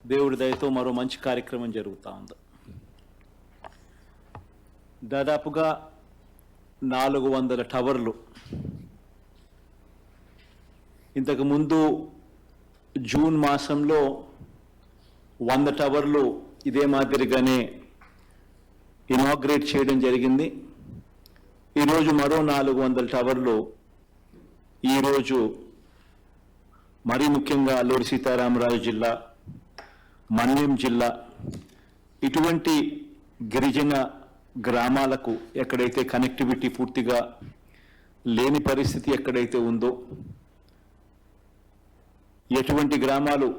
దేవుడి దయతో మరో మంచి కార్యక్రమం జరుగుతూ ఉంది. దాదాపుగా 400 టవర్లు ఇంతకుముందు జూన్ మాసంలో 100 టవర్లు ఇదే మాదిరిగానే ఇనాగ్రేట్ చేయడం జరిగింది. ఈరోజు మరో 400 టవర్లు ఈరోజు మరీ ముఖ్యంగా అల్లూరి సీతారామరాజు జిల్లా, మన్యం జిల్లా ఇటువంటి గిరిజన గ్రామాలకు ఎక్కడైతే కనెక్టివిటీ పూర్తిగా లేని పరిస్థితి ఎక్కడైతే ఉందో, ఎటువంటి గ్రామాలు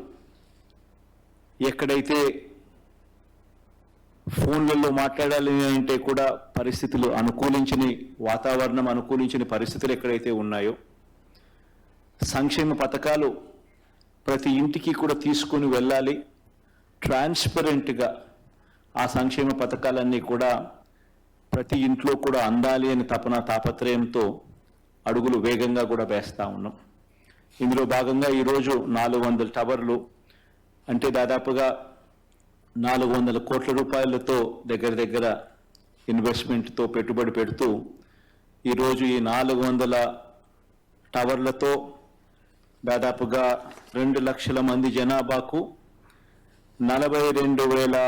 ఎక్కడైతే ఫోన్లలో మాట్లాడాలి అంటే కూడా పరిస్థితులు అనుకూలించని, వాతావరణం అనుకూలించని పరిస్థితులు ఎక్కడైతే ఉన్నాయో, సంక్షేమ పథకాలు ప్రతి ఇంటికి కూడా తీసుకొని వెళ్ళాలి, ట్రాన్స్పరెంట్గా ఆ సంక్షేమ పథకాలన్నీ కూడా ప్రతి ఇంట్లో కూడా అందాలి అని తాపత్రయంతో అడుగులు వేగంగా కూడా వేస్తూ ఉన్నాం. ఇందులో భాగంగా ఈరోజు 400 టవర్లు అంటే దాదాపుగా 400 కోట్ల రూపాయలతో దగ్గర ఇన్వెస్ట్మెంట్తో పెట్టుబడి పెడుతూ ఈరోజు ఈ 400 టవర్లతో దాదాపుగా 2 లక్షల మంది జనాభాకు 42,000,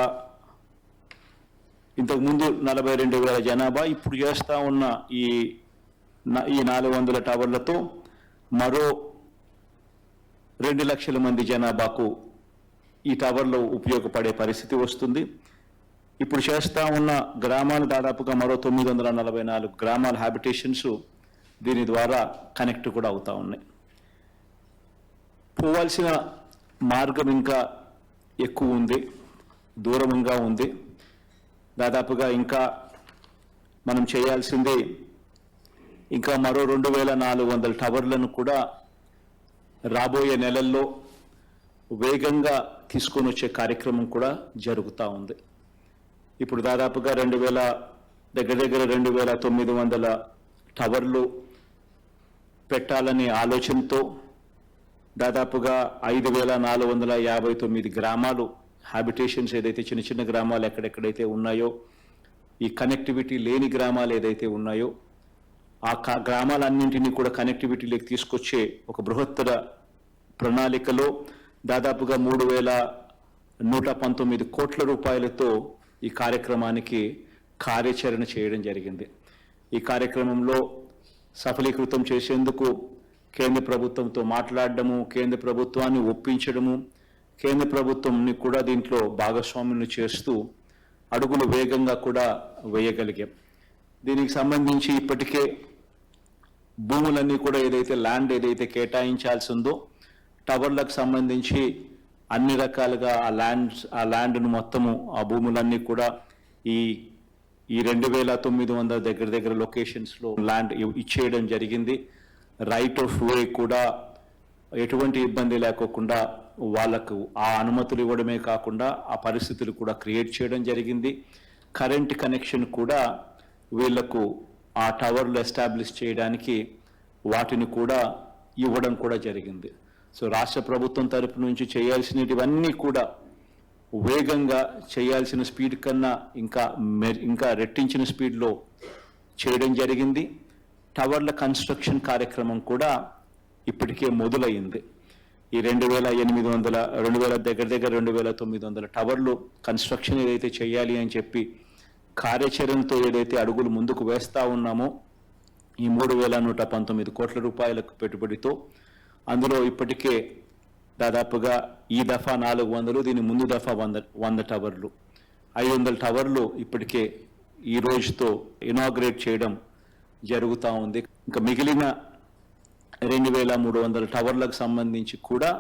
ఇంతకుముందు 42,000 జనాభా, ఇప్పుడు చేస్తూ ఉన్న ఈ 400 టవర్లతో మరో 2 లక్షల మంది జనాభాకు ఈ టవర్లు ఉపయోగపడే పరిస్థితి వస్తుంది. ఇప్పుడు చేస్తూ ఉన్న గ్రామాలు దాదాపుగా మరో 944 గ్రామాల హ్యాబిటేషన్స్ దీని ద్వారా కనెక్ట్ కూడా అవుతూ ఉన్నాయి. పోవాల్సిన మార్గం ఇంకా ఎక్కువ ఉంది, దూరంగా ఉంది. దాదాపుగా ఇంకా మనం చేయాల్సింది ఇంకా మరో 2,400 టవర్లను కూడా రాబోయే నెలల్లో వేగంగా తీసుకొని వచ్చే కార్యక్రమం కూడా జరుగుతూ ఉంది. ఇప్పుడు దాదాపుగా 2,900 టవర్లు పెట్టాలనే ఆలోచనతో దాదాపుగా 5,459 గ్రామాలు హ్యాబిటేషన్స్ ఏదైతే చిన్న చిన్న గ్రామాలు ఎక్కడెక్కడైతే ఉన్నాయో, ఈ కనెక్టివిటీ లేని గ్రామాలు ఏదైతే ఉన్నాయో ఆ గ్రామాలన్నింటినీ కూడా కనెక్టివిటీలోకి తీసుకొచ్చే ఒక బృహత్తర ప్రణాళికలో దాదాపుగా 3,119 కోట్ల రూపాయలతో ఈ కార్యక్రమానికి కార్యాచరణ చేయడం జరిగింది. ఈ కార్యక్రమంలో సఫలీకృతం చేసేందుకు కేంద్ర ప్రభుత్వంతో మాట్లాడడము, కేంద్ర ప్రభుత్వాన్ని ఒప్పించడము, కేంద్ర ప్రభుత్వంని కూడా దీంట్లో భాగస్వామ్యం చేస్తూ అడుగులు వేగంగా కూడా వేయగలిగాం. దీనికి సంబంధించి ఇప్పటికే భూములన్నీ కూడా ఏదైతే ల్యాండ్ ఏదైతే కేటాయించాల్సి ఉందో టవర్లకు సంబంధించి అన్ని రకాలుగా ఆ ల్యాండ్ను మొత్తము ఆ భూములన్నీ కూడా ఈ 2,900 దగ్గర లొకేషన్స్లో ల్యాండ్ ఇచ్చేయడం జరిగింది. రైట్ ఆఫ్ వే కూడా ఎటువంటి ఇబ్బంది లేకోకుండా వాళ్ళకు ఆ అనుమతులు ఇవ్వడమే కాకుండా ఆ పరిస్థితులు కూడా క్రియేట్ చేయడం జరిగింది. కరెంట్ కనెక్షన్ కూడా వీళ్లకు ఆ టవర్లు ఎస్టాబ్లిష్ చేయడానికి వాటిని కూడా ఇవ్వడం కూడా జరిగింది. సో రాష్ట్ర ప్రభుత్వం తరపు నుంచి చేయాల్సినవన్నీ కూడా వేగంగా చేయాల్సిన స్పీడ్ కన్నా ఇంకా రెట్టించిన స్పీడ్లో చేయడం జరిగింది. టవర్ల కన్స్ట్రక్షన్ కార్యక్రమం కూడా ఇప్పటికే మొదలైంది. ఈ 2,900 టవర్లు కన్స్ట్రక్షన్ ఏదైతే చేయాలి అని చెప్పి కార్యాచరణతో ఏదైతే అడుగులు ముందుకు వేస్తూ ఉన్నామో ఈ 3,119 కోట్ల రూపాయలకు పెట్టుబడితో అందులో ఇప్పటికే దాదాపుగా ఈ దఫా 400, దీని ముందు దఫా 100 టవర్లు, 500 టవర్లు ఇప్పటికే ఈ రోజుతో ఇనాగ్రేట్ చేయడం జరుగుతూ ఉంది. ఇంకా మిగిలిన 2,300 టవర్లకు సంబంధించి కూడా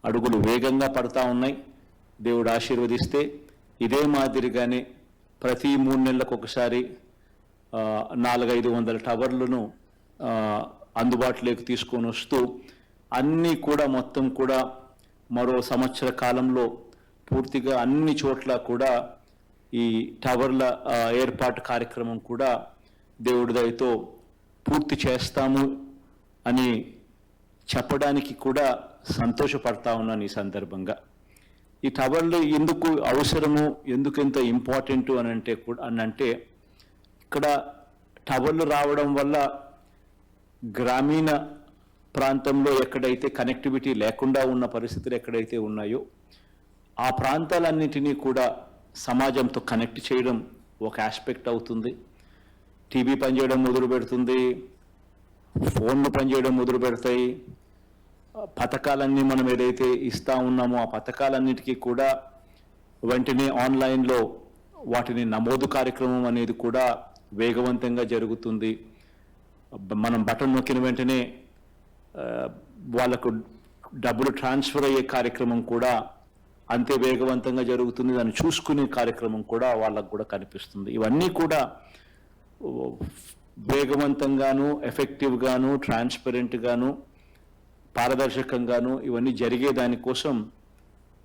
అడుగులు వేగంగా పడతా ఉన్నాయి. దేవుడు ఆశీర్వదిస్తే ఇదే మాదిరిగానే ప్రతి 3 నెలలకు ఒకసారి 400-500 టవర్లను అందుబాటులోకి తీసుకొని వస్తూ అన్నీ కూడా మొత్తం కూడా మరో సంవత్సర కాలంలో పూర్తిగా అన్ని చోట్ల కూడా ఈ టవర్ల ఏర్పాటు కార్యక్రమం కూడా దేవుడి దయతో పూర్తి చేస్తాము అని చెప్పడానికి కూడా సంతోషపడతా ఉన్నాను ఈ సందర్భంగా. ఈ టవర్లు ఎందుకు అవసరము, ఎందుకు ఎంత ఇంపార్టెంట్ అని అంటే ఇక్కడ టవర్లు రావడం వల్ల గ్రామీణ ప్రాంతంలో ఎక్కడైతే కనెక్టివిటీ లేకుండా ఉన్న పరిస్థితులు ఎక్కడైతే ఉన్నాయో ఆ ప్రాంతాలన్నింటినీ కూడా సమాజంతో కనెక్ట్ చేయడం ఒక ఆస్పెక్ట్ అవుతుంది. టీవీ పనిచేయడం మొదలు పెడుతుంది, ఫోన్లు పనిచేయడం మొదలు పెడతాయి. పథకాలన్నీ మనం ఏదైతే ఇస్తా ఉన్నామో ఆ పథకాలన్నిటికీ కూడా వెంటనే ఆన్లైన్లో వాటిని నమోదు కార్యక్రమం అనేది కూడా వేగవంతంగా జరుగుతుంది. మనం బటన్ నొక్కిన వెంటనే వాళ్ళకు డబ్బులు ట్రాన్స్ఫర్ అయ్యే కార్యక్రమం కూడా అంతే వేగవంతంగా జరుగుతుంది. దాన్ని చూసుకునే కార్యక్రమం కూడా వాళ్ళకు కూడా కనిపిస్తుంది. ఇవన్నీ కూడా వేగవంతంగాను, ఎఫెక్టివ్గాను, ట్రాన్స్పరెంట్గాను, పారదర్శకంగాను ఇవన్నీ జరిగే దానికోసం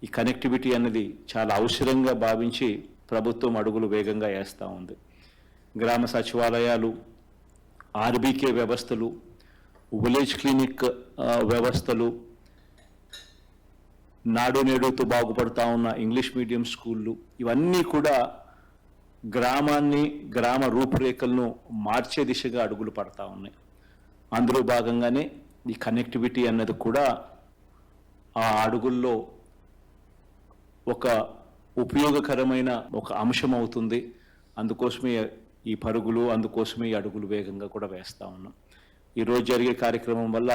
ఈ కనెక్టివిటీ అన్నది చాలా అవసరంగా భావించి ప్రభుత్వం అడుగులు వేగంగా వేస్తూ ఉంది. గ్రామ సచివాలయాలు, ఆర్బీకే వ్యవస్థలు, విలేజ్ క్లినిక్ వ్యవస్థలు, నాడు నేడుతో బాగుపడతా ఉన్న ఇంగ్లీష్ మీడియం స్కూళ్ళు ఇవన్నీ కూడా గ్రామాన్ని, గ్రామ రూపురేఖలను మార్చే దిశగా అడుగులు పడతా ఉన్నాయి. అందులో భాగంగానే ఈ కనెక్టివిటీ అన్నది కూడా ఆ అడుగుల్లో ఒక ఉపయోగకరమైన ఒక అంశం అవుతుంది. అందుకోసమే ఈ పరుగులు, అందుకోసమే ఈ అడుగులు వేగంగా కూడా వేస్తూ ఉన్నాం. ఈరోజు జరిగే కార్యక్రమం వల్ల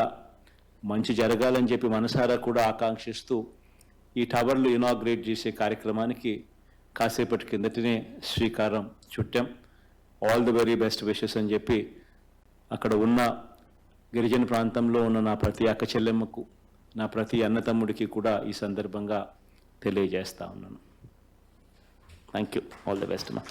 మంచి జరగాలని చెప్పి మనసారా కూడా ఆకాంక్షిస్తూ ఈ టవర్లు ఇనాగ్రేట్ చేసే కార్యక్రమానికి కాసేపటి కిందటనే శ్రీకారం చుట్టాం. All the very best wishes అని చెప్పి అక్కడ ఉన్న గిరిజన ప్రాంతంలో ఉన్న నా ప్రతి అక్క చెల్లెమ్మకు, నా ప్రతి అన్నతమ్ముడికి కూడా ఈ సందర్భంగా తెలియజేస్తా ఉన్నాను. Thank you. All the best మా.